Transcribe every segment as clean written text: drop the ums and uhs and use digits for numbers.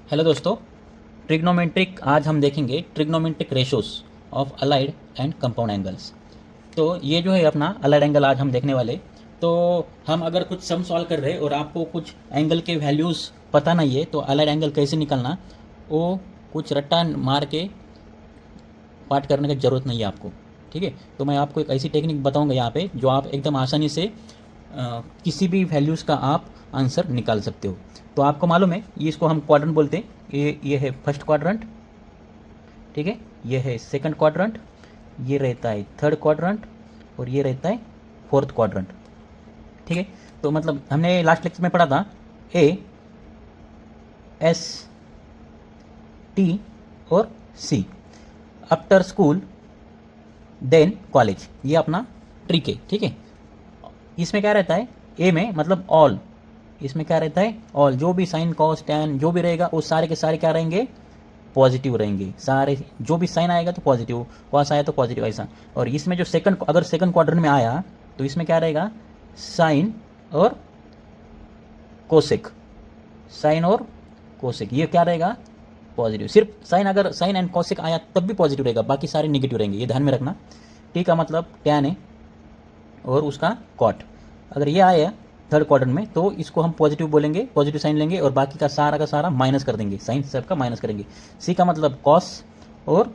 Hello दोस्तों, trigonometric आज हम देखेंगे trigonometric ratios of allied and compound angles. तो ये जो है अपना अलाइड एंगल आज हम देखने वाले। तो हम अगर कुछ सम सॉल्व कर रहे और आपको कुछ एंगल के वैल्यूज़ पता नहीं है तो अलाइड एंगल कैसे निकालना, वो कुछ रट्टा मार के पाठ करने की ज़रूरत नहीं है आपको। ठीक है, तो मैं आपको एक ऐसी टेक्निक बताऊंगा यहाँ पे जो आप एकदम आसानी से किसी भी वैल्यूज़ का आप आंसर निकाल सकते हो। तो आपको मालूम है ये इसको हम क्वाड्रेंट बोलते हैं। ये है फर्स्ट क्वाड्रेंट, ठीक है, ये है सेकंड क्वाड्रेंट, ये रहता है थर्ड क्वाड्रेंट और ये रहता है फोर्थ क्वाड्रेंट। ठीक है, तो मतलब हमने लास्ट लेक्चर में पढ़ा था ए, एस, टी और सी। आफ्टर स्कूल देन कॉलेज, ये अपना ट्रिक है। ठीक है, इसमें क्या रहता है, ए में मतलब ऑल, इसमें क्या रहता है ऑल, जो भी साइन कॉस टैन जो भी रहेगा वो सारे के सारे क्या रहेंगे, पॉजिटिव रहेंगे सारे। जो भी साइन आएगा तो पॉजिटिव, कॉस आया तो पॉजिटिव, ऐसा। और इसमें जो सेकंड, अगर सेकंड क्वाड्रेंट में आया तो इसमें क्या रहेगा, साइन और कोसेक, साइन और कोसेक, ये क्या रहेगा, पॉजिटिव। सिर्फ साइन, अगर साइन एंड कोसेक आया तब भी पॉजिटिव रहेगा, बाकी सारे नेगेटिव रहेंगे, ये ध्यान में रखना। टी का मतलब टैन है और उसका कॉट। अगर ये आया थर्ड क्वाड्रेंट में तो इसको हम पॉजिटिव बोलेंगे, पॉजिटिव साइन लेंगे और बाकी का सारा माइनस कर देंगे, साइन सबका माइनस करेंगे। सी का मतलब कॉस और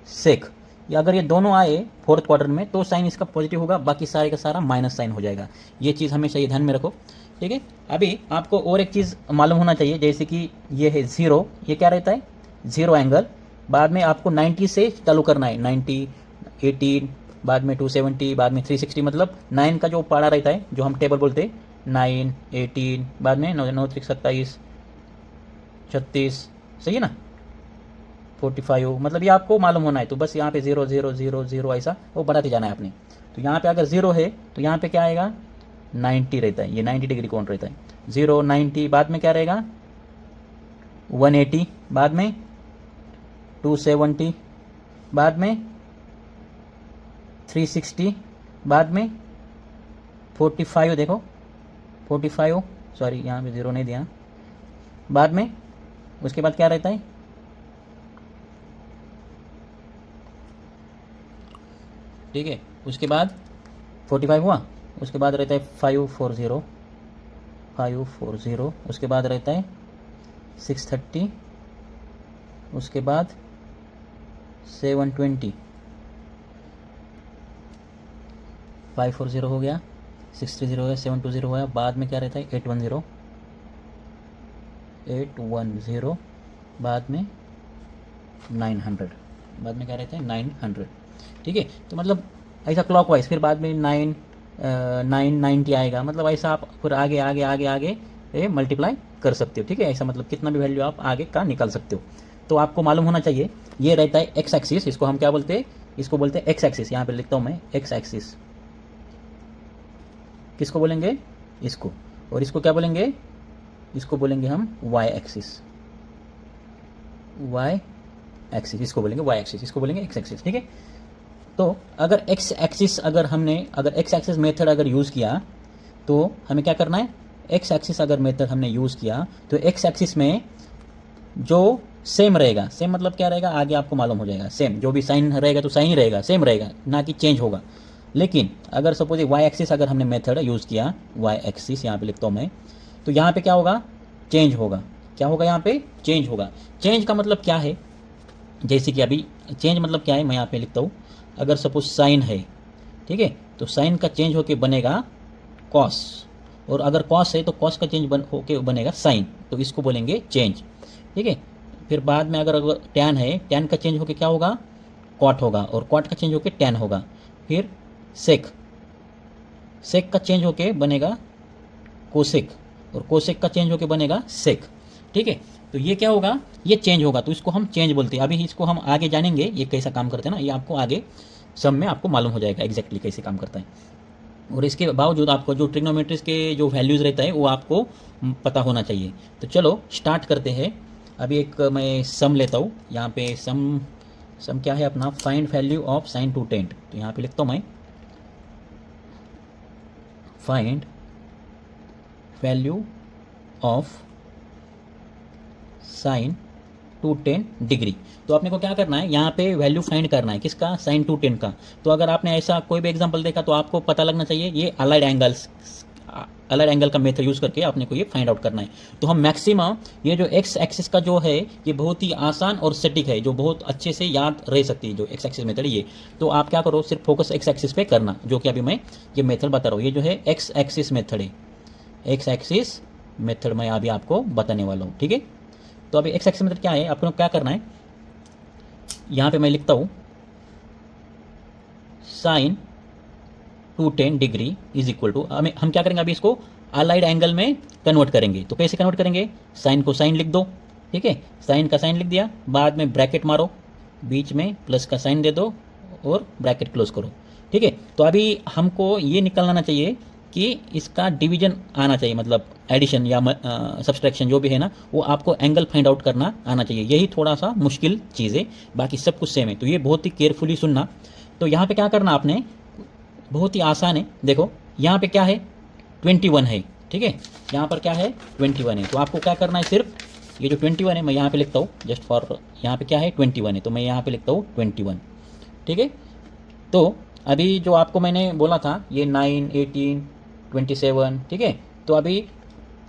सेक, या अगर ये दोनों आए फोर्थ क्वाड्रेंट में तो साइन इसका पॉजिटिव होगा, बाकी सारे का सारा माइनस साइन हो जाएगा। ये चीज़ हमेशा ये ध्यान में रखो। ठीक है, अभी आपको और एक चीज़ मालूम होना चाहिए, जैसे कि ये है ज़ीरो, ये क्या रहता है, ज़ीरो एंगल। बाद में आपको 90 से चालू करना है, 90, 18, बाद में 270, बाद में 360, मतलब 9 का जो पारा रहता है जो हम टेबल बोलते हैं, 9, 18, बाद में 9 9 3 27, 36, सही है ना, 45, मतलब ये आपको मालूम होना है। तो बस यहाँ पे 0 0 0 0 ऐसा वो बढ़ाते जाना है आपने। तो यहाँ पे अगर 0 है तो यहाँ पे क्या आएगा, 90 रहता है, ये 90 डिग्री कौन रहता है, 0 90, बाद में क्या रहेगा 180, बाद में 270, बाद में 360, बाद में 45, देखो 45, सॉरी यहाँ पे 0 नहीं दिया, बाद में उसके बाद क्या रहता है, ठीक है, उसके बाद 45 हुआ, उसके बाद रहता है 540, 540, उसके बाद रहता है 630, उसके बाद 720, 540 हो गया, 630 हो गया, 720 हो गया, बाद में क्या रहता है 810, 810, बाद में 900, बाद में क्या रहता है 900। ठीक है, तो मतलब ऐसा क्लॉकवाइज, फिर बाद में 990 आएगा, मतलब ऐसा आप फिर आगे आगे आगे आगे ये मल्टीप्लाई कर सकते हो। ठीक है, ऐसा मतलब कितना भी वैल्यू आप आगे का निकाल सकते हो। तो आपको मालूम होना चाहिए, ये रहता है एक्स एक्सिस, इसको हम क्या बोलते हैं, इसको बोलते हैं एक्स एक्सिस। यहाँ पे लिखता हूँ मैं एक्स एक्सिस, किसको बोलेंगे, इसको। और इसको क्या बोलेंगे, इसको बोलेंगे हम वाई एक्सिस, वाई एक्सिस, इसको बोलेंगे वाई एक्सिस, इसको बोलेंगे एक्स एक्सिस। ठीक है, तो अगर एक्स एक्सिस, अगर एक्स एक्सिस मेथड अगर यूज़ किया तो हमें क्या करना है, एक्स एक्सिस अगर मेथड हमने यूज़ किया तो एक्स एक्सिस में जो सेम रहेगा, सेम मतलब क्या रहेगा, आगे आपको मालूम हो जाएगा, सेम जो भी साइन रहेगा तो साइन ही रहेगा, सेम रहेगा, ना कि चेंज होगा। लेकिन अगर सपोज वाई एक्सिस अगर हमने मेथड यूज़ किया, वाई एक्सिस यहाँ पे लिखता हूँ मैं, तो यहाँ पे क्या होगा, चेंज होगा। क्या होगा, यहाँ पे चेंज होगा। चेंज का मतलब क्या है, जैसे कि अभी चेंज मतलब क्या है, मैं यहाँ पे लिखता हूँ, अगर सपोज साइन है, ठीक है, तो साइन का चेंज होके बनेगा कॉस, और अगर कॉस है तो कॉस का चेंज होके बनेगा साइन, तो इसको बोलेंगे चेंज। ठीक है, फिर बाद में अगर टैन है, टैन का चेंज होके क्या होगा, कॉट होगा, और कॉट का चेंज होके टैन होगा। फिर सेक, सेक का चेंज होके बनेगा कोसेक, और कोसेक का चेंज होके बनेगा सेक। ठीक है, तो ये क्या होगा, ये चेंज होगा, तो इसको हम चेंज बोलते हैं। अभी इसको हम आगे जानेंगे ये कैसा काम करते हैं ना, ये आपको आगे सब में आपको मालूम हो जाएगा एग्जैक्टली कैसे काम करता है। और इसके बावजूद आपको जो ट्रिग्नोमेट्रीज के जो वैल्यूज़ रहता है वो आपको पता होना चाहिए। तो चलो स्टार्ट करते हैं। अभी एक मैं सम लेता हूँ, यहाँ पे सम, सम क्या है अपना, find value of sine to tent. तो यहाँ पे लिखता हूँ मैं find value of sine 210 degree. तो आपने को क्या करना है, यहाँ पे वैल्यू फाइंड करना है, किसका, साइन 210 का। तो अगर आपने ऐसा कोई भी एग्जांपल देखा तो आपको पता लगना चाहिए ये अलाइड एंगल का मेथड यूज़ करके आपने को ये फाइंड आउट करना है। तो हम मैक्सिमम ये जो एक्स एक्सिस का जो है ये बहुत ही आसान और सटीक है, जो बहुत अच्छे से याद रह सकती है, जो एक्स एक्सिस मेथड ये। तो आप क्या करो, सिर्फ फोकस एक्स एक्सिस पे करना, जो कि अभी मैं ये मेथड बता रहा हूँ। ये जो है एक्स एक्सिस मेथड है, एक्स एक्सिस मेथड मैं अभी आपको बताने वाला हूँ, ठीक है। तो अभी एक्स एक्सिस मेथड क्या है, आपको क्या करना है, यहाँ पे मैं लिखता हूँ sine 210 degree is equal to, हम क्या करेंगे अभी इसको अलाइड एंगल में कन्वर्ट करेंगे। तो कैसे कन्वर्ट करेंगे, साइन को साइन लिख दो, ठीक है, साइन का साइन लिख दिया, बाद में ब्रैकेट मारो, बीच में प्लस का साइन दे दो और ब्रैकेट क्लोज करो, ठीक है। तो अभी हमको ये निकालना चाहिए कि इसका डिवीजन आना चाहिए, मतलब एडिशन या सब्सट्रैक्शन जो भी है ना, वो आपको एंगल फाइंड आउट करना आना चाहिए। यही थोड़ा सा मुश्किल चीज़ है, बाकी सब कुछ सेम है। तो ये बहुत ही केयरफुली सुनना। तो यहाँ पे क्या करना आपने, बहुत ही आसान है। देखो यहाँ पे क्या है, 21 है, ठीक है, यहाँ पर क्या है 21 है। तो आपको क्या करना है, सिर्फ ये जो 21 है मैं यहाँ पे लिखता हूँ जस्ट फॉर, यहाँ पे क्या है 21 है, तो मैं यहाँ पे लिखता हूँ 21, ठीक है। तो अभी जो आपको मैंने बोला था ये 9, 18, 27, ठीक है। तो अभी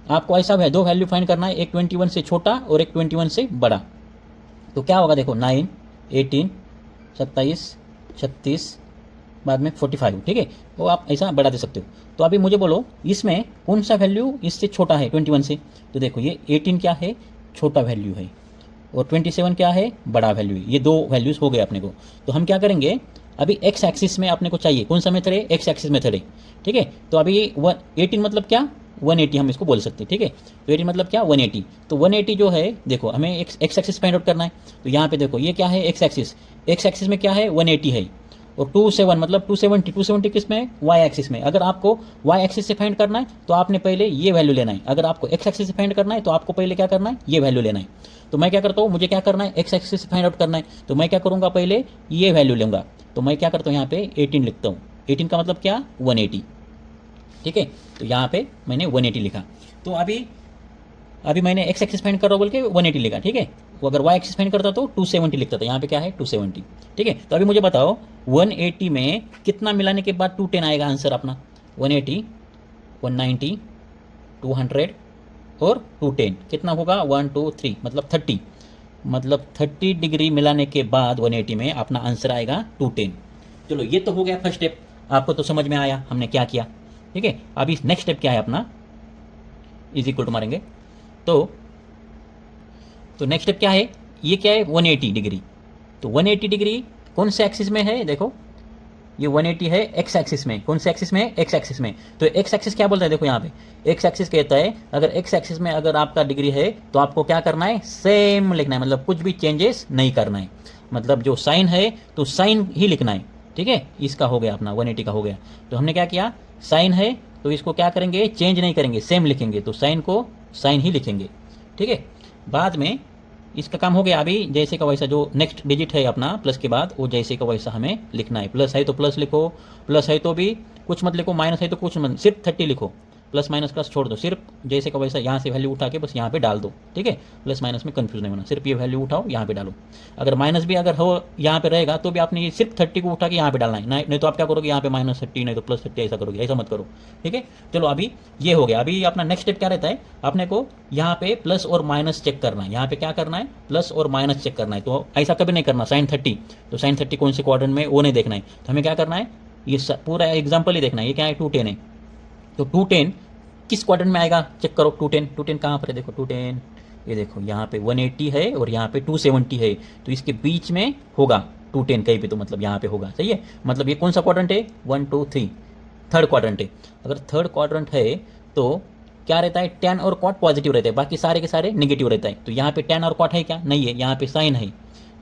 आपको ऐसा है, दो वैल्यू फाइंड करना है, एक 21 से छोटा और एक 21 से बड़ा। तो क्या होगा, देखो 9, 18, 27, 36, बाद में 45, ठीक है। वो आप ऐसा बढ़ा दे सकते हो। तो अभी मुझे बोलो इसमें कौन सा वैल्यू इससे छोटा है 21 से। तो देखो ये 18 क्या है, छोटा वैल्यू है, और 27 क्या है, बड़ा वैल्यू है। ये दो वैल्यूज़ हो गए अपने को। तो हम क्या करेंगे, अभी एक्स एक्सिस में अपने को चाहिए कौन सा मेथड है, एक्स एक्सिस मेथड है, ठीक है। तो अभी 18 मतलब क्या, 180 हम इसको बोल सकते हैं, ठीक है। तो 18 मतलब क्या, 180। तो 180 जो है, देखो हमें एक्स एक्सिस फाइंड आउट करना है। तो यहाँ पे देखो ये क्या है, एक्स एक्सिस में क्या है 180 है, और 27 मतलब 270 किस में, वाई एक्सिस में। अगर आपको वाई एक्सिस से फाइंड करना है तो आपने पहले ये वैल्यू लेना है, अगर आपको एक्स एक्सिस से फाइंड करना है तो आपको पहले क्या करना है, ये वैल्यू लेना है। तो मैं क्या करता हूँ, मुझे क्या करना है, एक्स एक्सिस से फाइंड आउट करना है, तो मैं क्या करूँगा, पहले ये वैल्यू लूँगा। तो मैं क्या करता हूँ, यहाँ पे 18 लिखता हूँ। 18 का मतलब क्या, 180, ठीक है। तो यहाँ पे मैंने 180 लिखा। तो अभी मैंने एक्स एक्सिस फाइंड कर रहा हूँ बोल के 180 लिखा, ठीक है। वो अगर वाई एक्सिस फाइंड करता तो 270 लिखता था, यहाँ पे क्या है 270, ठीक है। तो अभी मुझे बताओ 180 में कितना मिलाने के बाद 210 आएगा आंसर अपना, 180, 190, 200 और 210 कितना होगा, 1, 2, 3 मतलब 30, मतलब 30 डिग्री मिलाने के बाद 180 में अपना आंसर आएगा 210। चलो ये तो हो गया फर्स्ट स्टेप, आपको तो समझ में आया हमने क्या किया, ठीक है। अभी नेक्स्ट स्टेप क्या है अपना, इज इक्वल टू मारेंगे। तो नेक्स्ट स्टेप क्या है, ये क्या है 180 डिग्री। तो 180 डिग्री कौन से एक्सिस में है, देखो ये 180 है एक्स एक्सिस में, कौन से एक्सिस में है, एक्स एक्सिस में। तो एक्स एक्सिस क्या बोलता है, देखो यहाँ पे एक्स एक्सिस कहता है अगर एक्स एक्सिस में अगर आपका डिग्री है तो आपको क्या करना है, सेम लिखना है, मतलब कुछ भी चेंजेस नहीं करना है, मतलब जो साइन है तो साइन ही लिखना है, ठीक है। इसका हो गया अपना 180 का हो गया। तो हमने क्या किया, साइन है तो इसको क्या करेंगे, चेंज नहीं करेंगे, सेम लिखेंगे, तो साइन को साइन ही लिखेंगे, ठीक है। बाद में इसका काम हो गया। अभी जैसे का वैसा जो नेक्स्ट डिजिट है अपना प्लस के बाद, वो जैसे का वैसा हमें लिखना है। प्लस है तो प्लस लिखो, प्लस है तो भी कुछ मत लिखो, माइनस है तो कुछ मत, सिर्फ 30 लिखो, प्लस माइनस का छोड़ दो, सिर्फ जैसे का वैसा यहाँ से वैल्यू उठा के बस यहाँ पे डाल दो, ठीक है। प्लस माइनस में कंफ्यूज नहीं होना, सिर्फ ये वैल्यू उठाओ यहाँ पे डालो। अगर माइनस भी अगर हो यहाँ पे रहेगा तो भी आपने ये सिर्फ 30 को उठा के यहाँ पे डालना है, नहीं तो आप क्या करोगे, यहाँ पे -30 नहीं तो +30 ऐसा करोगे, ऐसा मत करो, ठीक है। चलो अभी ये हो गया। अभी अपना नेक्स्ट स्टेप क्या रहता है, आपने को यहाँ पे प्लस और माइनस चेक करना है, यहाँ पे क्या करना है, प्लस और माइनस चेक करना है। तो ऐसा कभी नहीं करना साइन 30, तो साइन 30 कौन से क्वाड्रेंट में वो नहीं देखना है। तो हमें क्या करना है, ये पूरा एग्जाम्पल ही देखना है। ये क्या है 210 है, तो 210 किस क्वाड्रेंट में आएगा चेक करो। 210 कहाँ पर है, देखो 210, ये देखो यहाँ पे 180 है और यहाँ पे 270 है, तो इसके बीच में होगा 210 कहीं पे, तो मतलब यहाँ पे होगा, सही है। मतलब ये कौन सा क्वाड्रेंट है, 1, 2, 3, थर्ड क्वाड्रेंट है। अगर थर्ड क्वाड्रेंट है तो क्या रहता है, tan और cot पॉजिटिव रहते हैं, बाकी सारे के सारे नेगेटिव रहता है। तो यहाँ पे tan और cot है क्या, नहीं है, यहाँ पे साइन है।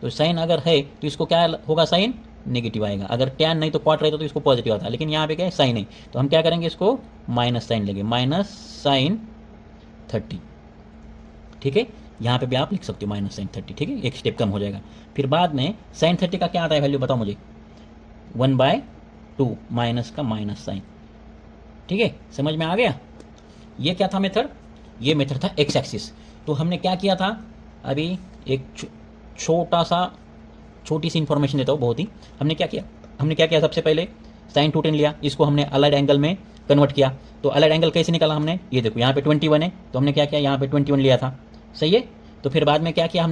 तो साइन अगर है तो इसको क्या होगा, साइन नेगेटिव आएगा। अगर tan नहीं तो cot रहता तो इसको पॉजिटिव आता है, लेकिन यहाँ पे क्या है, साइन है। तो हम क्या करेंगे, इसको माइनस साइन लेंगे, माइनस साइन 30, ठीक है। यहाँ पे भी आप लिख सकते हो माइनस साइन 30, ठीक है, एक स्टेप कम हो जाएगा। फिर बाद में साइन 30 का क्या आता है वैल्यू, बताओ मुझे, 1/2 माइनस का माइनस साइन, ठीक है, समझ में आ गया। ये क्या था मेथड, ये मेथड था एक्स एक्सिस। तो हमने क्या किया था, अभी एक छोटी सी इन्फॉर्मेशन देता हूँ बहुत ही। हमने क्या किया सबसे पहले साइन 210 लिया, इसको हमने अलाइड एंगल में कन्वर्ट किया। तो अलाइड एंगल कैसे निकाला हमने, ये देखो यहाँ पे 21 है, तो हमने क्या किया, यहाँ पे 21 लिया था, सही है। तो फिर बाद में क्या किया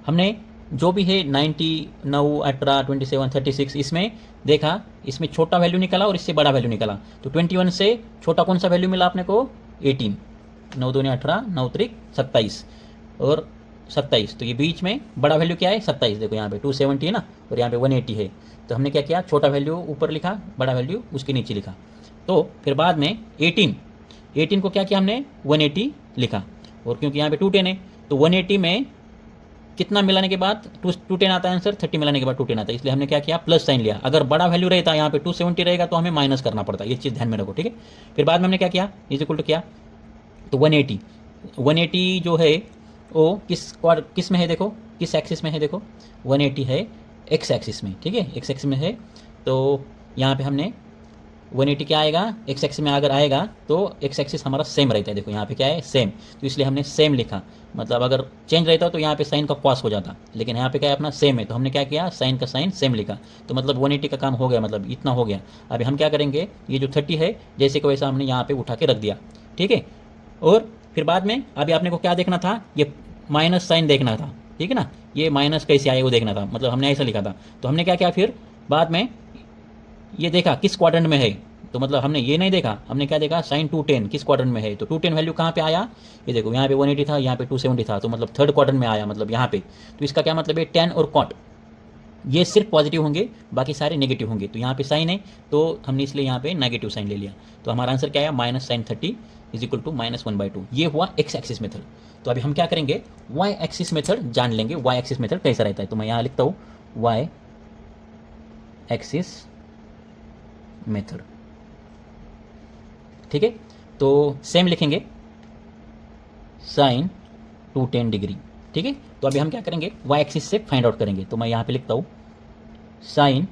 हमने जो भी है 90, 9, 18, 27, 36 इसमें देखा, इसमें छोटा वैल्यू निकला और इससे बड़ा वैल्यू निकला। तो 21 से छोटा कौन सा वैल्यू मिला आपने को, 18, 9 दूनी 18, 9 त्रिक 27 और 27। तो ये बीच में बड़ा वैल्यू क्या है, 27। देखो यहाँ पे 270 है ना, और यहाँ पे 180 है। तो हमने क्या किया, छोटा वैल्यू ऊपर लिखा, बड़ा वैल्यू उसके नीचे लिखा। तो फिर बाद में 18 को क्या किया हमने, 180 लिखा। और क्योंकि यहाँ पे 210 है तो 180 में कितना मिलाने के बाद 210 आता है आंसर, 30 मिलाने के बाद 210 आता है, इसलिए हमने क्या किया, प्लस साइन लिया। अगर बड़ा वैल्यू रहता यहाँ पे 270 रहेगा तो हमें माइनस करना पड़ता है, ये चीज़ ध्यान में रखो, ठीक है। फिर बाद में हमने क्या किया, इज इक्वल टू किया, तो 180 जो है वो किस में है, देखो किस एक्सिस में है, देखो 180 है एक्स एक्सिस में, ठीक है, एक्स एक्सिस में है। तो यहाँ पे हमने 180 क्या आएगा, एक्स एक्सिस में अगर आएगा तो एक्स एक्सिस हमारा सेम रहता है, देखो यहाँ पे क्या है, सेम, तो इसलिए हमने सेम लिखा। मतलब अगर चेंज रहता तो यहाँ पे साइन का कॉस हो जाता, लेकिन यहाँ पे क्या है, अपना सेम है, तो हमने क्या किया, साइन का साइन सेम लिखा। तो मतलब 180 का काम हो गया, मतलब इतना हो गया। अभी हम क्या करेंगे, ये जो 30 है जैसे कि वैसा हमने यहाँ पे उठा के रख दिया, ठीक है। और फिर बाद में अभी आपने को क्या देखना था, ये माइनस साइन देखना था, ठीक है ना, ये माइनस कैसे आए वो देखना था, मतलब हमने ऐसा लिखा था। तो हमने क्या किया, फिर बाद में ये देखा किस क्वाड्रेंट में है, तो मतलब हमने ये नहीं देखा, हमने क्या देखा, साइन 210 किस क्वाड्रेंट में है। तो 210 वैल्यू कहाँ पे आया, ये देखो यहाँ पे 180 था, यहाँ पे 270 था, तो मतलब थर्ड क्वाड्रेंट में आया, मतलब यहाँ पे। तो इसका क्या मतलब है, tan और cot ये सिर्फ पॉजिटिव होंगे, बाकी सारे नेगेटिव होंगे। तो यहाँ पे साइन है तो हमने इसलिए यहाँ पे नेगेटिव साइन ले लिया। तो हमारा आंसर क्या आया, minus sine 30 is equal to -1/2। ये हुआ एक्स एक्सिस मेथड। तो अभी हम क्या करेंगे, वाई एक्सिस मेथड जान लेंगे, वाई एक्सिस मेथड कैसा रहता है। तो मैं यहाँ लिखता हूँ वाई एक्सिस मेथड, ठीक है। तो सेम लिखेंगे साइन 210 डिग्री, ठीक है। तो अभी हम क्या करेंगे, वाई एक्सिस से फाइंड आउट करेंगे। तो मैं यहाँ पे लिखता हूँ sine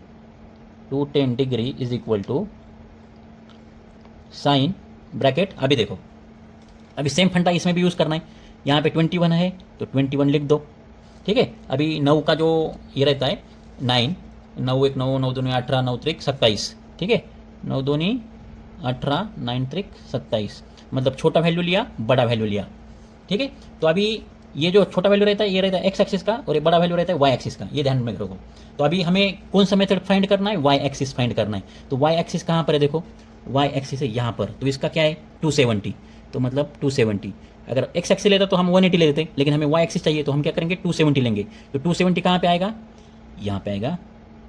210 degree is equal to sine bracket. अभी देखो, अभी सेम फंडा इसमें भी यूज़ करना है। यहाँ पे 21 है तो 21 लिख दो, ठीक है। अभी 9 का जो ये रहता है 9, 9 1 9, 9 दूनी 18, 9 त्रिक 27, ठीक है, 9 दूनी 18, 9 त्रिक 27, मतलब छोटा वैल्यू लिया, बड़ा वैल्यू लिया, ठीक है। तो अभी ये जो छोटा वैल्यू रहता है ये रहता है एक्स एक्सिस का, और ये बड़ा वैल्यू रहता है वाई एक्सिस का, ये ध्यान में रखो। तो अभी हमें कौन सा मेथड फाइंड करना है, वाई एक्सिस फाइंड करना है। तो वाई एक्सिस कहाँ पर है, देखो वाई एक्सिस है यहाँ पर, तो इसका क्या है 270, तो मतलब 270। अगर एक्स एक्सिस लेता तो हम 180 ले लेते, लेकिन हमें वाई एक्सिस चाहिए तो हम क्या करेंगे 270 लेंगे। तो 270 कहाँ पे आएगा, यहाँ पे आएगा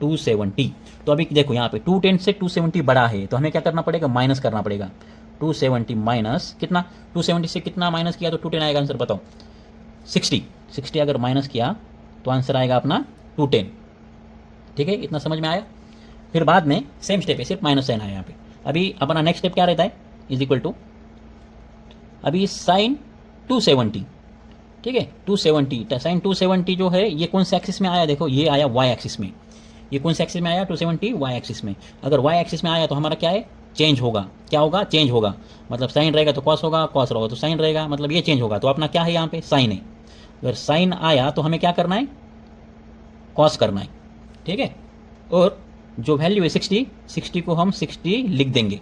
270। तो अभी देखो यहाँ पे 210 से 270 बड़ा है, तो हमें क्या करना पड़ेगा, माइनस करना पड़ेगा। 270 माइनस कितना, 270 से कितना माइनस किया तो 210 आएगा, आंसर बताओ 60 अगर माइनस किया तो आंसर आएगा अपना 210, ठीक है। इतना समझ में आया। फिर बाद में सेम स्टेप है, सिर्फ माइनस साइन आया यहाँ पे। अभी अपना नेक्स्ट स्टेप क्या रहता है, इज इक्वल टू अभी साइन 270, ठीक है, 270 साइन 270 जो है ये कौन से एक्सिस में आया, देखो ये आया वाई एक्सिस में। ये कौन से एक्सिस में आया, 270 वाई एक्सिस में। अगर वाई एक्सिस में आया तो हमारा क्या है, चेंज होगा, क्या होगा, चेंज होगा। मतलब साइन रहेगा तो कॉस होगा, कॉस रहेगा तो साइन रहेगा, मतलब ये चेंज होगा। तो अपना क्या है यहाँ पे, साइन है। अगर साइन आया तो हमें क्या करना है, कॉस करना है, ठीक है। और जो वैल्यू है 60 को हम 60 लिख देंगे।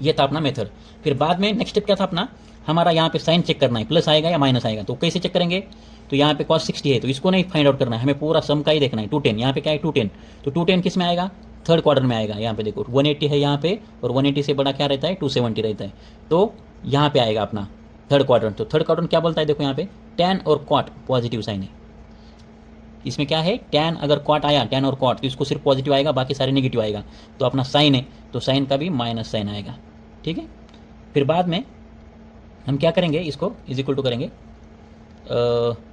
ये था अपना मेथड। फिर बाद में नेक्स्ट स्टेप क्या था अपना, हमारा यहाँ पे साइन चेक करना है, प्लस आएगा या माइनस आएगा। तो कैसे चेक करेंगे, तो यहाँ पे cos 60 है तो इसको नहीं फाइंड आउट करना है, हमें पूरा सम का ही देखना है। 210 यहाँ पे क्या है 210, तो 210 किस में आएगा, थर्ड क्वार्टर में आएगा। यहाँ पे देखो 180 है यहाँ पे, और 180 से बड़ा क्या रहता है 270 रहता है, तो यहाँ पे आएगा अपना थर्ड क्वार्टर। तो थर्ड क्वार्टर क्या बोलता है, देखो यहाँ पे tan और cot पॉजिटिव साइन है। इसमें क्या है, tan अगर cot आया, tan और cot, तो इसको सिर्फ पॉजिटिव आएगा, बाकी सारे नेगेटिव आएगा। तो अपना साइन है तो साइन का भी माइनस साइन आएगा, ठीक है। फिर बाद में हम क्या करेंगे, इसको इज इक्वल टू करेंगे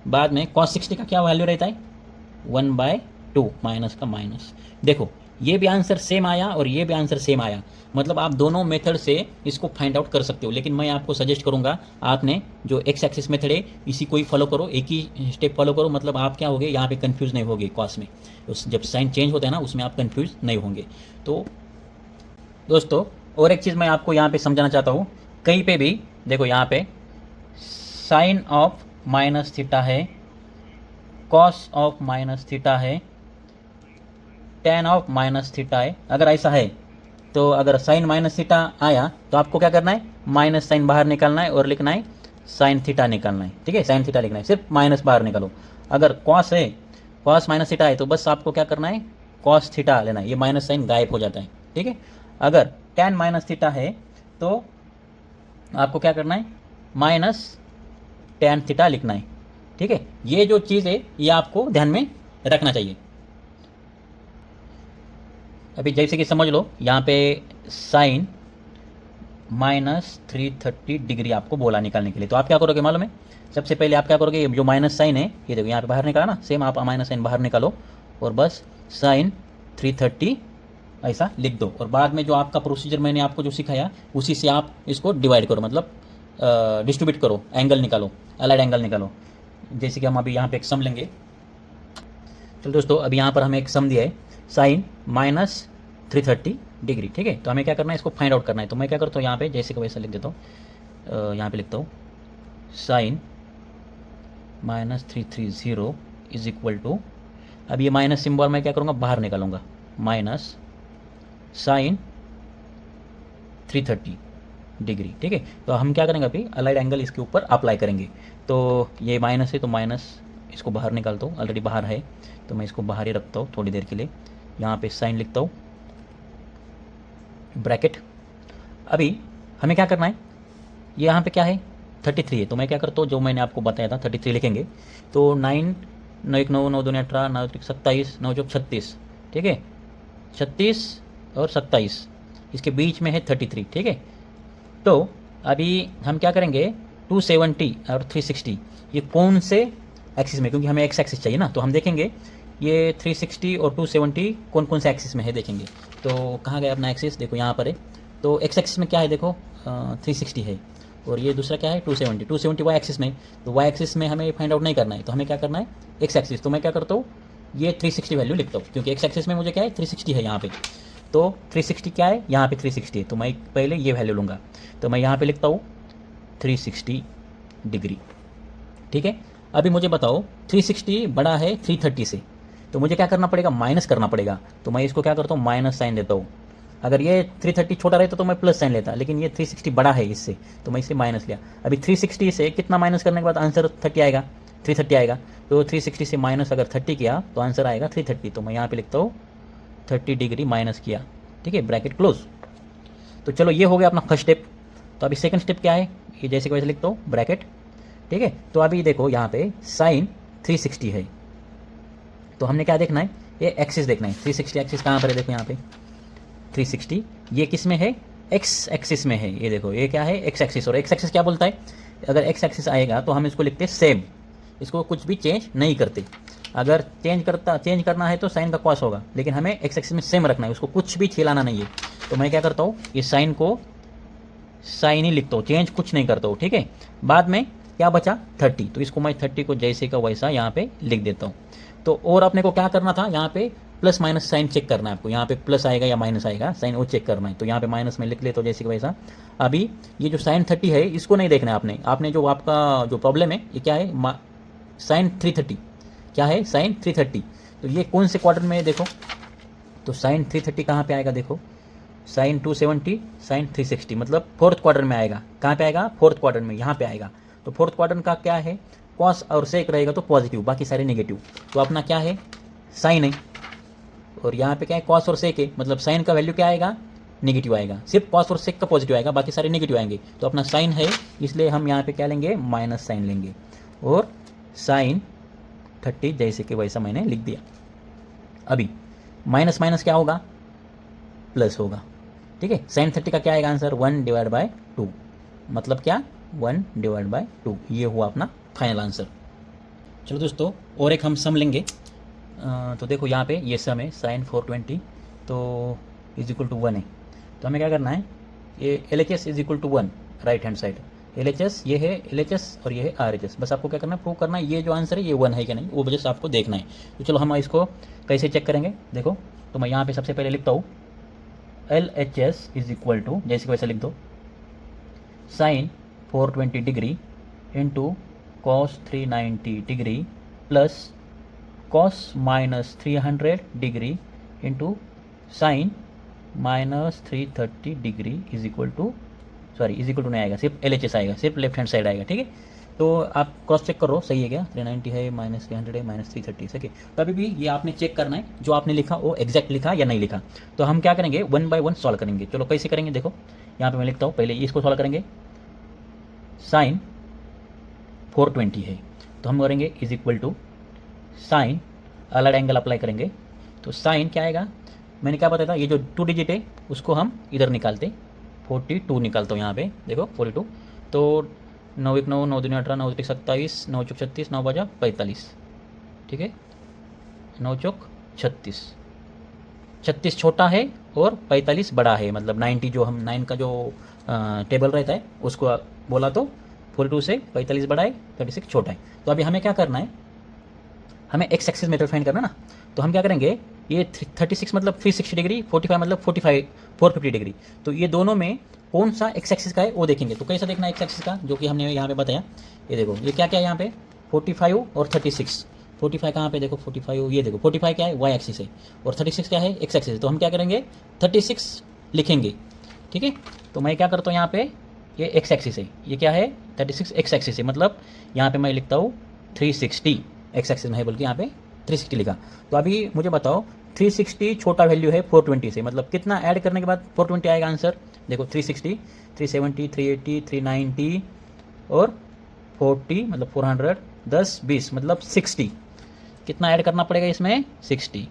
बाद में cos 60 का क्या वैल्यू रहता है 1/2, माइनस का माइनस। देखो ये भी आंसर सेम आया और ये भी आंसर सेम आया, मतलब आप दोनों मेथड से इसको फाइंड आउट कर सकते हो। लेकिन मैं आपको सजेस्ट करूंगा आपने जो एक्स एक्सिस मेथड है इसी को ही फॉलो करो, एक ही स्टेप फॉलो करो, मतलब आप क्या होगे यहाँ पे कंफ्यूज नहीं होगे कॉस में। जब साइन चेंज होता है ना उसमें आप कंफ्यूज नहीं होंगे। तो दोस्तों और एक चीज़ मैं आपको यहाँ पे समझाना चाहता हूँ, कहीं पे भी देखो यहाँ पे साइन ऑफ माइनस थीटा है, कॉस ऑफ माइनस थीटा है, टेन ऑफ माइनस थीटा है। अगर ऐसा है तो अगर साइन माइनस थीटा आया तो आपको क्या करना है, माइनस साइन बाहर निकालना है और लिखना है साइन थीटा निकालना है। ठीक है, साइन थीटा लिखना है, सिर्फ माइनस बाहर निकालो। अगर कॉस है, कॉस माइनस थीटा है तो बस आपको क्या करना है, कॉस थीटा लेना है, ये माइनस साइन गायब हो जाता है। ठीक है, अगर टेन माइनस थीटा है तो आपको क्या करना है, माइनस टेन थीटा लिखना है। ठीक है, ये जो चीज़ है ये आपको ध्यान में रखना चाहिए। अभी जैसे कि समझ लो यहाँ पे साइन माइनस 330 डिग्री आपको बोला निकालने के लिए, तो आप क्या करोगे मालूम है, सबसे पहले आप क्या करोगे, जो माइनस साइन है ये देखो यहाँ पे बाहर निकाला ना, सेम आप माइनस साइन बाहर निकालो और बस साइन 330 ऐसा लिख दो। और बाद में जो आपका प्रोसीजर मैंने आपको जो सिखाया उसी से आप इसको डिवाइड करो, मतलब डिस्ट्रीब्यूट करो, एंगल निकालो, अलाइड एंगल निकालो। जैसे कि हम अभी यहाँ पे एक सम लेंगे। चलो दोस्तों, अभी यहाँ पर हमें एक सम दिया है, साइन माइनस 330 डिग्री। ठीक है, तो हमें क्या करना है, इसको फाइंड आउट करना है। तो मैं क्या करता हूँ, यहाँ पे जैसे कि वैसा लिख देता हूँ, यहाँ पे लिखता हूँ sine minus 330 is equal to, अब ये माइनस सिंबल मैं क्या करूँगा, बाहर निकालूंगा, माइनस साइन 330 डिग्री। ठीक है, तो हम क्या करेंगे, अभी अलाइड एंगल इसके ऊपर अप्लाई करेंगे। तो ये माइनस है तो माइनस इसको बाहर निकालता हूँ, ऑलरेडी बाहर है तो मैं इसको बाहर ही रखता हूँ थोड़ी देर के लिए। यहाँ पे साइन लिखता हूँ, ब्रैकेट। अभी हमें क्या करना है, ये यहाँ पे क्या है 33 है, तो मैं क्या करता हूँ, जो मैंने आपको बताया था 33 लिखेंगे। तो 9 9 1 9 9 2 18 9 3 27 9 4 36। ठीक है, 36 और 27 इसके बीच में है 33। ठीक है, तो अभी हम क्या करेंगे, 270 और 360 ये कौन से एक्सिस में, क्योंकि हमें एक्स एक्सिस चाहिए ना, तो हम देखेंगे ये 360 और 270 कौन कौन से एक्सिस में है देखेंगे। तो कहाँ गया अपना एक्सिस, देखो यहाँ पर है। तो एक्स एक्सिस में क्या है, देखो 360 है और ये दूसरा क्या है 270 वाई एक्सिस में। तो वाई एक्सिस में हमें फाइंड आउट नहीं करना है, तो हमें क्या करना है एक्स एक्सिस। तो मैं क्या करता हूँ, ये 360 वैल्यू लिखता हूँ, क्योंकि एक्स एक्सिस में मुझे क्या है 360 है यहाँ पे। तो 360 क्या है, यहाँ पे 360 है, तो मैं पहले ये वैल्यू लूँगा। तो मैं यहाँ पे लिखता हूँ 360 डिग्री। ठीक है, अभी मुझे बताओ 360 बड़ा है 330 से, तो मुझे क्या करना पड़ेगा, माइनस करना पड़ेगा। तो मैं इसको क्या करता हूँ, माइनस साइन देता हूँ। अगर ये 330 छोटा रहता तो मैं प्लस साइन लेता, लेकिन ये 360 बड़ा है इससे, तो मैं इसे माइनस लिया। अभी 360 से कितना माइनस करने के बाद आंसर 30 आएगा, 330 आएगा। तो 360 से माइनस अगर 30 किया तो आंसर आएगा 330। तो मैं यहाँ पे लिखता हूँ 30 डिग्री माइनस किया। ठीक है, ब्रैकेट क्लोज। तो चलो ये हो गया अपना फर्स्ट स्टेप। तो अभी सेकंड स्टेप क्या है, ये जैसे कि वैसे लिखता हूँ ब्रैकेट। ठीक है, तो अभी देखो यहाँ पे साइन 360 है, तो हमने क्या देखना है, ये एक्सिस देखना है। 360 एक्सिस कहाँ पर है, देखो यहाँ पे 360 ये किस में है, एक्स एक्सिस में है। ये देखो ये क्या है, एक्स एक्सिस। और एक्स एक्सिस क्या बोलता है, अगर एक्स एक्सिस आएगा तो हम इसको लिखते हैं सेम, इसको कुछ भी चेंज नहीं करते। अगर चेंज करना है तो साइन का कॉस होगा, लेकिन हमें एक्स एक्सिस में सेम रखना है, उसको कुछ भी छिलाना नहीं है। तो मैं क्या करता हूँ, ये साइन को साइन ही लिखता हूँ, चेंज कुछ नहीं करता हूँ। ठीक है, बाद में क्या बचा 30, तो इसको मैं 30 को जैसे का वैसा यहाँ पे लिख देता हूँ। तो और अपने को क्या करना था, यहाँ पे प्लस माइनस साइन चेक करना है आपको, यहाँ पे प्लस आएगा या माइनस आएगा, साइन वो चेक करना है। तो यहाँ पे माइनस में लिख लेता हूँ जैसे कि वैसा। अभी ये जो साइन 30 है इसको नहीं देखना है आपने जो आपका जो प्रॉब्लम है ये क्या है, साइन 330 क्या है, साइन 330। तो ये कौन से क्वार्टर में है देखो, तो साइन 330 कहाँ पे आएगा, देखो साइन 270 साइन 360, मतलब फोर्थ क्वार्टर में आएगा। कहाँ पे आएगा, फोर्थ क्वार्टर में, यहाँ पे आएगा। तो फोर्थ क्वार्टर का क्या है, कॉस और सेक रहेगा तो पॉजिटिव, बाकी सारे नेगेटिव। तो अपना क्या है, साइन है, और यहाँ पे क्या है, कॉस और सेक है, मतलब साइन का वैल्यू क्या आएगा, नेगेटिव आएगा। सिर्फ कॉस और सेक का पॉजिटिव आएगा, बाकी सारे नेगेटिव आएंगे। तो अपना साइन है, इसलिए हम यहाँ पे क्या लेंगे, माइनस साइन लेंगे। और साइन 30 जैसे कि वैसा मैंने लिख दिया। अभी माइनस माइनस क्या होगा, प्लस होगा। ठीक है, साइन 30 का क्या आएगा आंसर, 1/2, मतलब क्या 1/2। ये हुआ अपना फाइनल आंसर। चलो दोस्तों, और एक हम सम लेंगे। तो देखो यहाँ पे ये सम है साइन 420 तो इज इक्वल टू 1 है। तो हमें क्या करना है, ये LHS is equal to 1 right hand side. LHS ये है LHS और ये है RHS। बस आपको क्या करना है, प्रूव करना है ये जो आंसर है ये 1 है कि नहीं, वो वजह से आपको देखना है। तो चलो हम इसको कैसे चेक करेंगे, देखो। तो मैं यहाँ पे सबसे पहले लिखता हूँ LHS इज इक्वल टू, जैसे कि वैसे लिख दो, sine 420 degree into cos 390 degree plus cos minus 300 degree into sine minus 330 degree is equal to नहीं आएगा, सिर्फ LHS आएगा, सिर्फ लेफ्ट हैंड साइड आएगा। ठीक है, तो आप क्रॉस चेक करो सही है क्या, 390 है माइनस 300 है माइनस 330 है। तो अभी भी ये आपने चेक करना है जो आपने लिखा वो एग्जैक्ट लिखा या नहीं लिखा। तो हम क्या करेंगे, 1 बाय 1 सॉल्व करेंगे। चलो कैसे करेंगे, देखो यहाँ पे मैं लिखता हूँ, पहले इसको सॉल्व करेंगे। साइन 420 है तो हम करेंगे इज इक्वल टू साइन, अलग एंगल अप्लाई करेंगे। तो साइन क्या आएगा, मैंने क्या बताया था, ये जो 2 डिजिट है उसको हम इधर निकालते, 42 निकालता हूँ यहाँ पे, देखो 42। तो 9 1 9 9 2 18 9 3 27 9 चौक 36 9 बजा 45। ठीक है, 9 चौक 36, 36 छोटा है और 45 बड़ा है, मतलब 90 जो हम 9 का जो टेबल रहता है उसको बोला, तो 42 से 45 बड़ा है, 36 छोटा है। तो अभी हमें क्या करना है, हमें एक्स एक्सिस मेथड फाइंड करना ना। तो हम क्या करेंगे, ये 36 मतलब 360 डिग्री, 45 मतलब 450 डिग्री। तो ये दोनों में कौन सा एक्स एक्सिस का है वो देखेंगे। तो कैसा देखना है एक्स एक्सिस का, जो कि हमने यहाँ पे बताया। ये देखो ये क्या क्या है यहाँ पे, 45 और 36। 45 कहाँ पे, देखो 45, ये देखो 45 क्या है, वाई एक्सिस है, और 36 क्या है, एक्स एक्सिस है। तो हम क्या करेंगे, 36 लिखेंगे। ठीक है, तो मैं क्या करता हूँ यहाँ पे, ये एक्स एक्सिस है, ये क्या है 36 एक्स एक्सिस है, मतलब यहाँ पे मैं लिखता हूँ 360 एक्स एक्सिस में है, बल्कि यहाँ पे 360 लिखा। तो अभी मुझे बताओ 360 छोटा वैल्यू है 420 से, मतलब कितना ऐड करने के बाद 420 आएगा आंसर। देखो 360, 370, 380, 390 और 40 मतलब 400, 10 20 मतलब 60। कितना ऐड करना पड़ेगा इसमें, 60।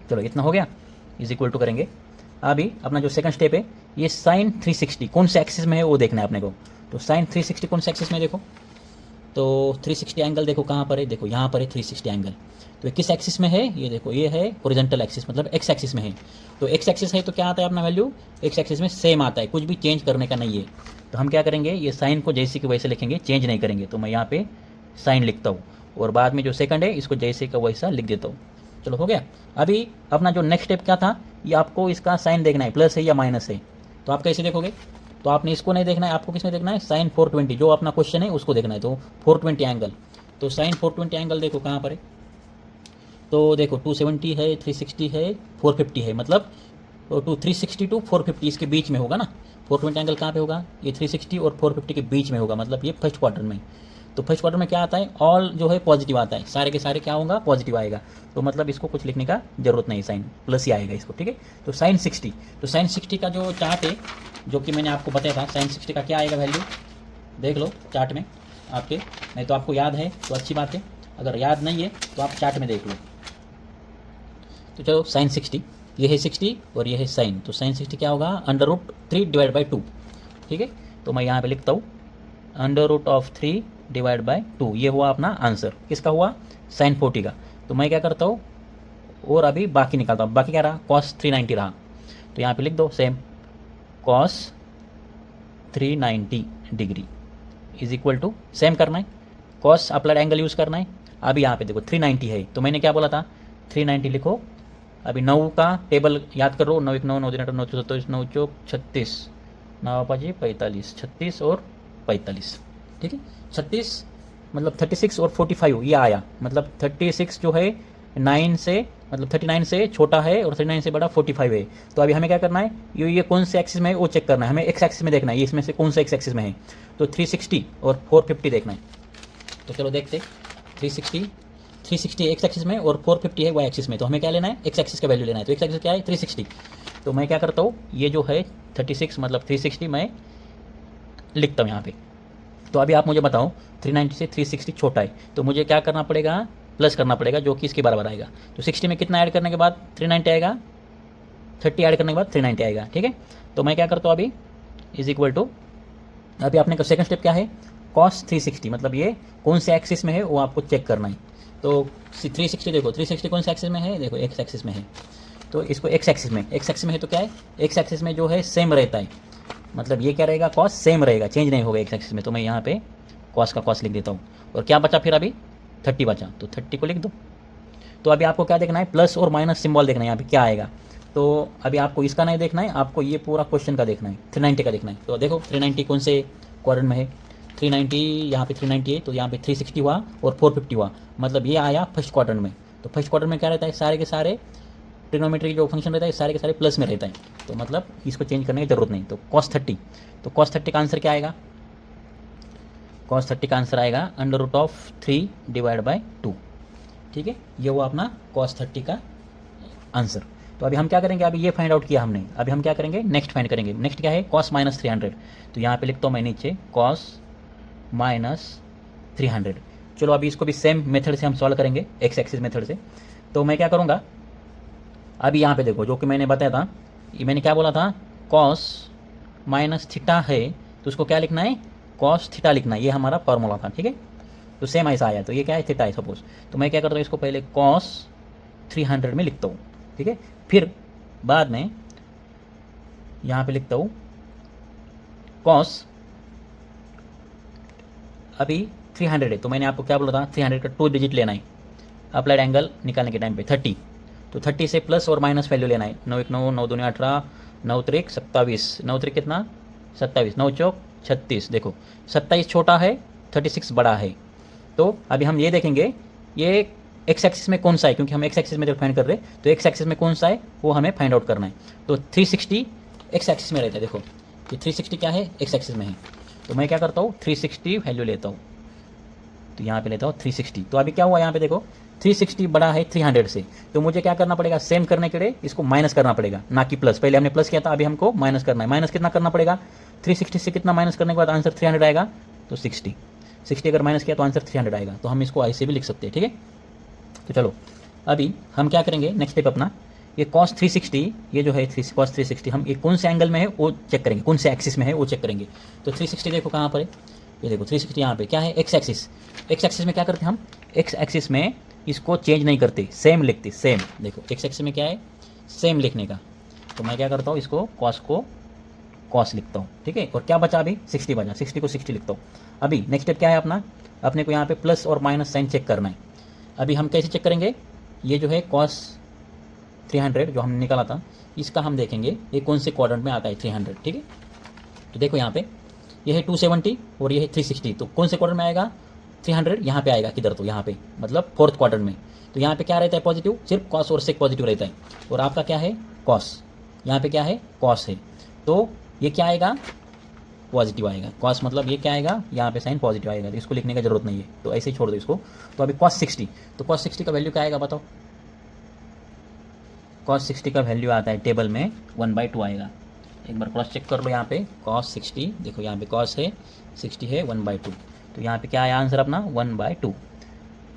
चलो इतना हो गया, इज इक्वल टू करेंगे। अभी अपना जो सेकंड स्टेप है, ये साइन 360 कौन से एक्सिस में है वो देखना है अपने को। तो साइन 360 कौन से एक्सिस में, देखो तो 360 एंगल देखो कहाँ पर है, देखो यहाँ पर है 360 एंगल। तो ये किस एक्सिस में है, ये देखो ये है हॉरिजॉन्टल एक्सिस, मतलब एक्स एक्सिस में है। तो एक्स एक्सिस है तो क्या आता है अपना वैल्यू, एक्स एक्सिस में सेम आता है, कुछ भी चेंज करने का नहीं है। तो हम क्या करेंगे, ये साइन को जैसे कि वैसे लिखेंगे, चेंज नहीं करेंगे। तो मैं यहाँ पे साइन लिखता हूँ और बाद में जो सेकंड है इसको जैसे का वैसा लिख देता हूँ। चलो हो गया। अभी अपना जो नेक्स्ट स्टेप क्या था, ये आपको इसका साइन देखना है, प्लस है या माइनस है। तो आप कैसे देखोगे, तो आपने इसको नहीं देखना है, आपको किसमें देखना है, साइन 420 जो अपना क्वेश्चन है उसको देखना है। तो 420 एंगल, तो साइन 420 एंगल देखो कहाँ पर है, तो देखो 270 है, 360 है, 450 है, मतलब 360 टू 450 इसके बीच में होगा ना। 420 एंगल कहाँ पे होगा, ये 360 और 450 के बीच में होगा, मतलब ये फर्स्ट क्वार्टर में। तो फर्स्ट क्वार्टर में क्या आता है, ऑल जो है पॉजिटिव आता है, सारे के सारे क्या होगा, पॉजिटिव आएगा। तो मतलब इसको कुछ लिखने का जरूरत नहीं, साइन प्लस ही आएगा इसको। ठीक है, तो साइन 60, तो साइन 60 का जो चार्ट है जो कि मैंने आपको बताया था, साइन 60 का क्या आएगा वैल्यू, देख लो चार्ट में आपके, नहीं तो आपको याद है तो अच्छी बात है, अगर याद नहीं है तो आप चार्ट में देख लो। तो चलो साइन 60, ये है 60 और ये है साइन, तो साइन 60 क्या होगा, √3/2। ठीक है, तो मैं यहाँ पे लिखता हूँ √3/2, ये हुआ अपना आंसर। किसका हुआ, साइन 40 का। तो मैं क्या करता हूँ, और अभी बाकी निकालता हूँ, बाकी क्या रहा, कॉस 390 रहा। तो यहाँ पे लिख दो same, cos 390 degree is equal to, same करना है, कॉस अप्लाइड एंगल यूज़ करना है। अभी यहाँ पे देखो 390 है, तो मैंने क्या बोला था, 390 लिखो। अभी 9 का टेबल याद करो, 9 1 9 9 3 8 9 27 9 चौक 36 9 5 45, 36 और 45। ठीक है, 36 मतलब 36 और 45 ये आया, मतलब 36 जो है 9 से, मतलब 39 से छोटा है और 39 से बड़ा 45 है। तो अभी हमें क्या करना है, ये कौन से एक्सिस में है वो चेक करना है, हमें एक्स एक्सिस में देखना है, ये इसमें से कौन से एक्स एक्सिस में है। तो 360 और 450 देखना है। तो चलो देखते, 360 एक्स एक्सिस में और 450 है वाई एक्सिस में। तो हमें क्या लेना है, एक्स एक्सिस का वैल्यू लेना है। तो एक्स एक्सिस क्या है, 360। तो मैं क्या करता हूँ, ये जो है 36 मतलब 360 मैं लिखता हूँ यहाँ पे। तो अभी आप मुझे बताओ 390 से 360 छोटा है, तो मुझे क्या करना पड़ेगा, प्लस करना पड़ेगा, जो कि इसके बराबर आएगा। तो 60 में कितना ऐड करने के बाद 390 आएगा, 30 ऐड करने के बाद 390 आएगा। ठीक है, तो मैं क्या करता हूँ अभी, इज इक्वल टू, अभी आपने का सेकंड स्टेप क्या है, कॉस 360, मतलब ये कौन से एक्सिस में है वो आपको चेक करना है। तो 360 देखो, 360 कौन से एक्सिस में है, देखो एक्स एक्सिस में है। तो इसको एक्स एक्सिस में, एक्स एक्सिस में है तो क्या है, एक्स एक्सिस में जो है सेम रहता है, मतलब ये क्या रहेगा, कॉस सेम रहेगा, चेंज नहीं होगा एक्स एक्सिस में। तो मैं यहाँ पे कॉस का कॉस लिख देता हूँ। और क्या बचा फिर, अभी 30 बचा, तो 30 को लिख दो। तो अभी आपको क्या देखना है, प्लस और माइनस सिंबल देखना है, यहाँ पे क्या आएगा। तो अभी आपको इसका नहीं देखना है, आपको ये पूरा क्वेश्चन का देखना है, 390 का देखना है। तो देखो 390 कौन से क्वाड्रेंट में है, 390, यहाँ पे 390 है तो यहाँ पे 360 हुआ और 450 हुआ, मतलब ये आया फर्स्ट क्वार्टर में। तो फर्स्ट क्वार्टर में क्या रहता है, सारे के सारे ट्रिग्नोमेट्री जो फंक्शन रहता है सारे के सारे प्लस में रहता है, तो मतलब इसको चेंज करने की जरूरत नहीं। तो cos 30, तो cos 30 का आंसर क्या आएगा, cos 30 का आंसर आएगा √3/2। ठीक है, ये हुआ अपना cos 30 का आंसर। तो अभी हम क्या करेंगे, अभी ये फाइंड आउट किया हमने, अभी हम क्या करेंगे, नेक्स्ट फाइंड करेंगे। नेक्स्ट क्या है, cos -300। तो यहाँ पे लिखता हूँ मैं नीचे cos -300। चलो अभी इसको भी सेम मेथड से हम सॉल्व करेंगे, एक्स एक्सिस मेथड से। तो मैं क्या करूँगा, अभी यहाँ पे देखो जो कि मैंने बताया था, ये मैंने क्या बोला था, cos -थीटा है तो उसको क्या लिखना है, cos थीटा लिखना है, ये हमारा फॉर्मूला था। ठीक है, तो सेम ऐसा आया, तो ये क्या है, थीटा है सपोज। तो मैं क्या करता हूँ, इसको पहले cos 300 में लिखता हूँ। ठीक है, फिर बाद में यहाँ पे लिखता हूँ cos, अभी 300 है तो मैंने आपको क्या बोला था, 300 का 2 डिजिट लेना है अप्लाइड एंगल निकालने के टाइम पे 30। तो 30 से प्लस और माइनस वैल्यू लेना है, 9 1 9, 9 2 18, 9 3 27, 9 3 कितना 27, 9 4 36। देखो 27 छोटा है, 36 बड़ा है। तो अभी हम ये देखेंगे ये एक्स एक्सिस में कौन सा है, क्योंकि हम एक्स एक्सिस में जब फाइंड कर रहे हैं तो एक्स एक्सिस में कौन सा है वो हमें फाइंड आउट करना है। तो 360 एक्स एक्सिस में रहता है, देखो ये 360 क्या है, एक्स एक्सिस में है। तो मैं क्या करता हूँ, 360 वैल्यू लेता हूँ, तो यहाँ पे लेता हूँ 360। तो अभी क्या हुआ, यहाँ पे देखो 360 बड़ा है 300 से, तो मुझे क्या करना पड़ेगा, सेम करने के लिए इसको माइनस करना पड़ेगा, ना कि प्लस। पहले हमने प्लस किया था, अभी हमको माइनस करना है। माइनस कितना करना पड़ेगा, 360 से कितना माइनस करने के बाद आंसर 300 आएगा, तो 60 अगर माइनस किया तो आंसर 300 आएगा। तो हम इसको ऐसे भी लिख सकते हैं। ठीक है, तो चलो अभी हम क्या करेंगे, नेक्स्ट स्टेप अपना, ये cos 360, ये जो है cos 360, हम ये कौन से एंगल में है वो चेक करेंगे, कौन से एक्सिस में है वो चेक करेंगे। तो 360 देखो कहाँ पर है, ये देखो 360 यहाँ पे क्या है, एक्स एक्सिस। एक्स एक्सिस में क्या करते हैं हम, एक्स एक्सिस में इसको चेंज नहीं करते, सेम लिखते, सेम। देखो एक्स एक्सिस में क्या है, सेम लिखने का। तो मैं क्या करता हूँ, इसको cos को cos लिखता हूँ। ठीक है, और क्या बचा अभी, 60 बचा, 60 को 60 लिखता हूँ। अभी नेक्स्ट स्टेप क्या है अपना, अपने को यहाँ पे प्लस और माइनस साइन चेक करना है। अभी हम कैसे चेक करेंगे, ये जो है cos 300 जो हमने निकाला था, इसका हम देखेंगे ये कौन से क्वाड्रेंट में आता है 300। ठीक है, तो देखो यहाँ पे ये है 270 और ये है 360, तो कौन से क्वाड्रेंट में आएगा, 300 यहाँ पे आएगा, किधर, तो यहाँ पे मतलब फोर्थ क्वाड्रेंट में। तो यहाँ पे क्या रहता है, पॉजिटिव, सिर्फ cos और sec पॉजिटिव रहता है, और आपका क्या है cos, यहाँ पे क्या है cos है, तो ये क्या आएगा, पॉजिटिव आएगा। cos मतलब ये क्या आएगा, यहाँ पे साइन पॉजिटिव आएगा, तो इसको लिखने का जरूरत नहीं है, तो ऐसे ही छोड़ दो इसको। तो अभी cos 60, तो cos 60 का वैल्यू क्या आएगा बताओ, cos 60 का वैल्यू आता है टेबल में 1/2 आएगा। एक बार क्रॉस चेक कर लो, यहाँ पे cos 60, देखो यहाँ पे cos है 60 है 1/2, तो यहाँ पे क्या आया आंसर अपना 1/2।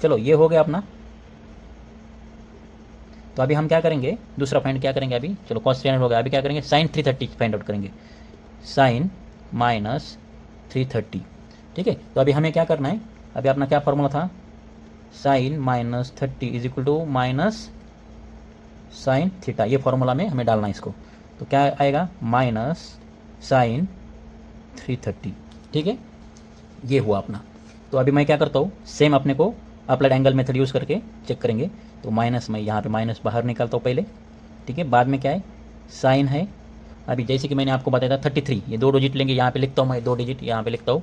चलो ये हो गया अपना। तो अभी हम क्या करेंगे, दूसरा फाइंड क्या करेंगे अभी, चलो cos 300 हो गया, अभी क्या करेंगे, sin 330 फाइंड आउट करेंगे, sin -330। ठीक है, तो अभी हमें क्या करना है, अभी अपना क्या फॉर्मूला था, sin -30 is equal to minus sine theta, ये फॉर्मूला में हमें डालना है इसको। तो क्या आएगा, माइनस साइन 330। ठीक है, ये हुआ अपना। तो अभी मैं क्या करता हूँ, सेम अपने को अप्लाइड एंगल मेथड यूज़ करके चेक करेंगे। तो माइनस, मैं यहाँ पे माइनस बाहर निकालता हूँ पहले। ठीक है, बाद में क्या है, साइन है। अभी जैसे कि मैंने आपको बताया था 33, ये 2 डिजिट लेंगे, यहाँ पे लिखता हूँ मैं 2 डिजिट, यहाँ पे लिखता हूँ,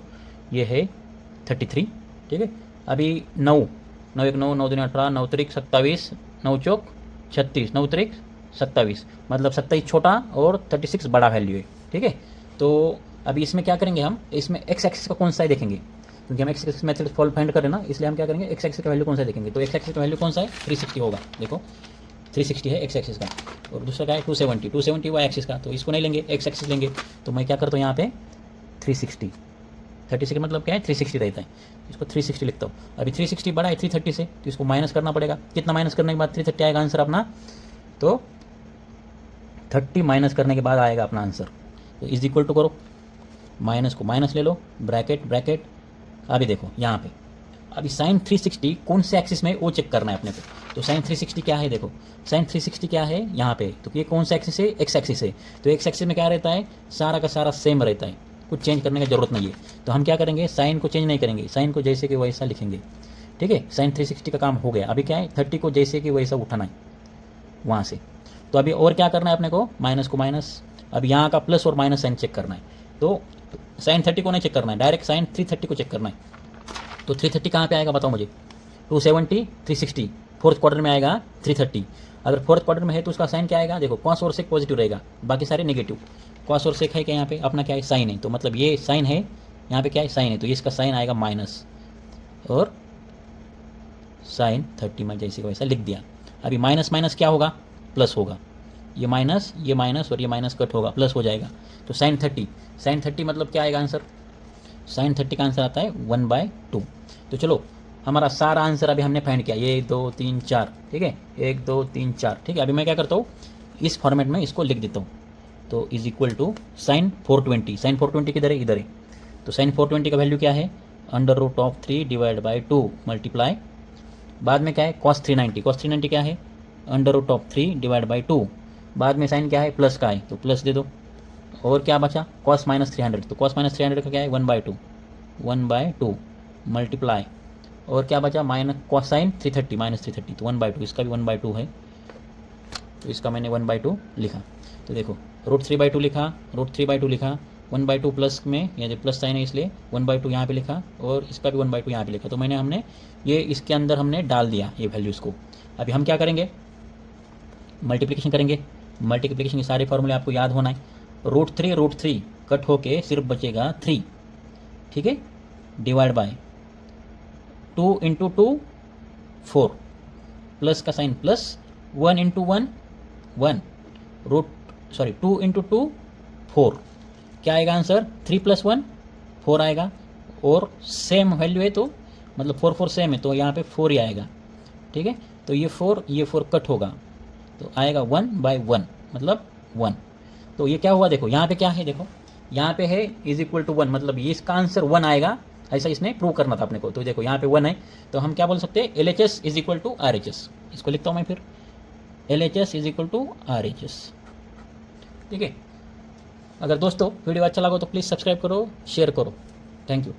ये है 33। ठीक है, अभी 9 9 1 9, 9 2 18, 9 3 27, 9 4 36, 9 3 27, मतलब 27 छोटा और 36 बड़ा वैल्यू है। ठीक है, तो अभी इसमें क्या करेंगे हम, इसमें एक्स एक्सिस का कौन सा है देखेंगे, क्योंकि हम एक्स एक्सिस मेथड फॉल्व फाइंड करें ना, इसलिए हम क्या करेंगे, एक्स एक्सिस का वैल्यू कौन सा देखेंगे। तो एक्स एक्सिस का वैल्यू कौन सा है, 360 होगा। देखो 360 है एक्स एक्सिस का, और दूसरा क्या है 270 वाई एक्सिस का, तो इसको नहीं लेंगे, एक्स एक्सिस लेंगे। तो मैं क्या करता हूँ यहाँ पे 360, 36 मतलब क्या है 360 रहता है, इसको 360 लिखता हूँ। अभी 360 बड़ा है 330 से, तो इसको माइनस करना पड़ेगा। कितना माइनस करने के बाद 330 आएगा आंसर अपना, तो 30 माइनस करने के बाद आएगा अपना आंसर। तो इज इक्वल टू करो, माइनस को माइनस ले लो, ब्रैकेट ब्रैकेट। अभी देखो यहाँ पे, अभी साइन 360 कौन से एक्सिस में वो चेक करना है अपने को। तो साइन 360 क्या है, देखो साइन 360 क्या है यहाँ पे, तो ये कौन सा एक्सिस है, एक्स एक्सिस है। तो एक्स एक्सिस में क्या रहता है, सारा का सारा सेम रहता है, कुछ चेंज करने की जरूरत नहीं है। तो हम क्या करेंगे, साइन को चेंज नहीं करेंगे, साइन को जैसे कि वैसा लिखेंगे। ठीक है, साइन 360 का काम हो गया। अभी क्या है, 30 को जैसे कि वैसा उठाना है वहाँ से। तो अभी और क्या करना है अपने को, माइनस को माइनस, अब यहाँ का प्लस और माइनस साइन चेक करना है। तो तो साइन 30 को नहीं चेक करना है, डायरेक्ट साइन 330 को चेक करना है। तो 330 कहाँ पे आएगा बताओ मुझे? 270, 360, फोर्थ क्वार्टर में आएगा 330। अगर फोर्थ क्वार्टर में है तो उसका साइन क्या आएगा? देखो कॉस और सेक पॉजिटिव रहेगा, बाकी सारे नेगेटिव। कॉस और सेक है क्या यहाँ पे? अपना क्या है? साइन है। तो मतलब ये साइन है, यहाँ पे क्या है? साइन है, तो ये इसका साइन आएगा माइनस, और साइन 30 में जैसे वैसा लिख दिया। अभी माइनस माइनस क्या होगा? प्लस होगा। ये माइनस और ये माइनस कट होगा, प्लस हो जाएगा। तो साइन 30 मतलब क्या आएगा आंसर? साइन 30 का आंसर आता है 1/2। तो चलो हमारा सारा आंसर अभी हमने फाइंड किया, ये 1 2 3 4, ठीक है, 1 2 3 4, ठीक है। अभी मैं क्या करता हूँ, इस फॉर्मेट में इसको लिख देता हूँ। तो is equal to sine 420, sine 420 किधर है? इधर है। तो साइन 420 का वैल्यू क्या है? √3 डिवाइड बाई 2 मल्टीप्लाई, बाद में क्या है? कॉस 390, कॉस 390 क्या है? √3 डिवाइड बाई 2, बाद में साइन क्या है? प्लस का है, तो प्लस दे दो। और क्या बचा? कॉस -300, तो कॉस -300 का क्या है? 1/2 मल्टीप्लाई, और क्या बचा? माइनस कॉसाइन 330, -330, तो 1/2, इसका भी 1/2 है, तो इसका मैंने 1/2 लिखा। तो देखो √3/2 लिखा, √3/2 लिखा, 1/2 प्लस में, ये प्लस साइन है इसलिए 1/2 यहाँ पे लिखा, और इसका भी 1/2 यहाँ पे लिखा। तो हमने ये इसके अंदर हमने डाल दिया ये वैल्यूज़ को। अभी हम क्या करेंगे? मल्टीप्लिकेशन करेंगे। मल्टीप्लिकेशन के सारे फॉर्मूले आपको याद होना है। √3 कट होके सिर्फ बचेगा 3, ठीक है, डिवाइड बाय 2 × 2 4, प्लस का साइन प्लस, 1 × 1 1, 2 × 2 4, क्या आएगा आंसर? 3 + 1 4 आएगा, और सेम वैल्यू है तो मतलब 4 4 सेम है, तो यहाँ पे 4 ही आएगा, ठीक है। तो ये 4 कट होगा, तो आएगा 1/1 मतलब 1। तो ये क्या हुआ? देखो यहाँ पे क्या है? देखो यहाँ पे है इज इक्वल टू 1, मतलब ये इसका आंसर 1 आएगा, ऐसा इसने प्रूव करना था अपने को। तो देखो यहाँ पे 1 है, तो हम क्या बोल सकते हैं? LHS is equal to RHS। इसको लिखता हूँ मैं फिर, LHS is equal to RHS, ठीक है। अगर दोस्तों वीडियो अच्छा लगा तो प्लीज़ सब्सक्राइब करो, शेयर करो। Thank you.